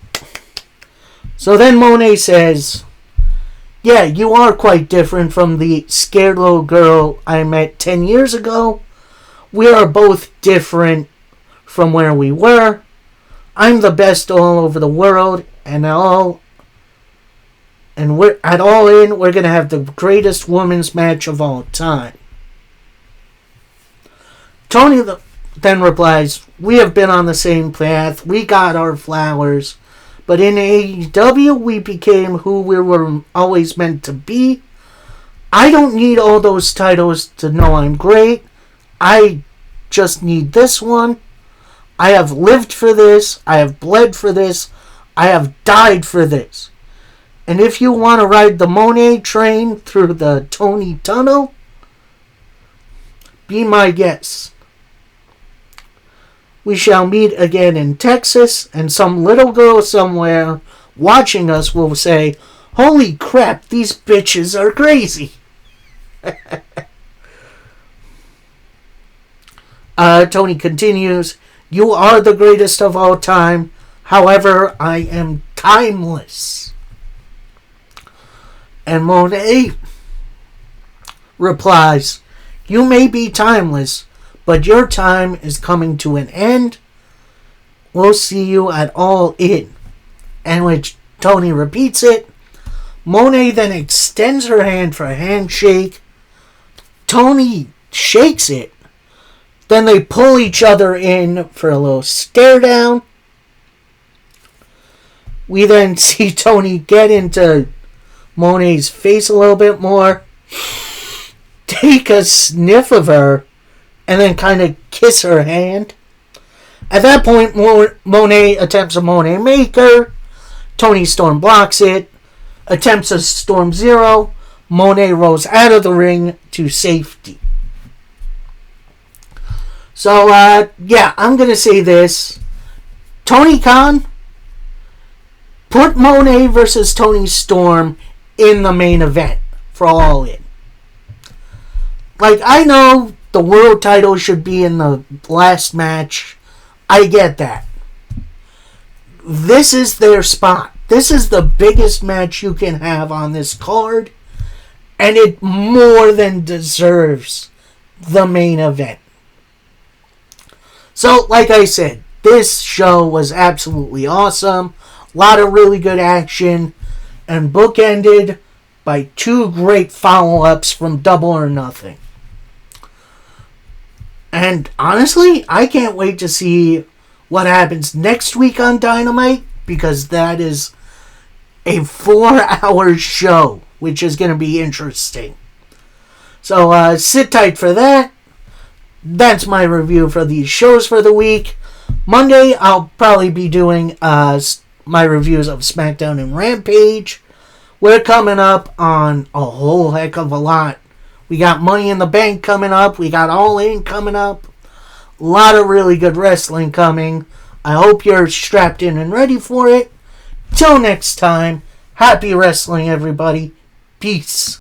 So then Monet says, "Yeah, you are quite different from the scared little girl I met 10 years ago. We are both different from where we were. I'm the best all over the world, and we're at All In, we're going to have the greatest women's match of all time." Tony then replies, "We have been on the same path. We got our flowers. But in AEW, we became who we were always meant to be. I don't need all those titles to know I'm great. I just need this one. I have lived for this. I have bled for this. I have died for this. And if you want to ride the Monet train through the Tony Tunnel, be my guest. We shall meet again in Texas, and some little girl somewhere watching us will say, 'Holy crap, these bitches are crazy.'" Tony continues, "You are the greatest of all time. However, I am timeless." And Monet replies, "You may be timeless, but your time is coming to an end. We'll see you at All In." And which Tony repeats it. Monet then extends her hand for a handshake. Tony shakes it. Then they pull each other in for a little stare down. We then see Tony get into Monet's face a little bit more, take a sniff of her, and then kind of kiss her hand. At that point, Monet attempts a Monet Maker. Toni Storm blocks it. Attempts a Storm Zero. Monet rolls out of the ring to safety. So, I'm going to say this. Tony Khan, put Monet versus Toni Storm in the main event for All In. Like, I know the world title should be in the last match. I get that. This is their spot. This is the biggest match you can have on this card, and it more than deserves the main event. So, like I said, this show was absolutely awesome. A lot of really good action, and bookended by two great follow-ups from Double or Nothing. And honestly, I can't wait to see what happens next week on Dynamite, because that is a 4-hour show, which is going to be interesting. So sit tight for that. that's my review for these shows for the week. Monday, I'll probably be doing my reviews of SmackDown and Rampage. We're coming up on a whole heck of a lot. We got Money in the Bank coming up. We got All In coming up. A lot of really good wrestling coming. I hope you're strapped in and ready for it. Till next time, happy wrestling, everybody. Peace.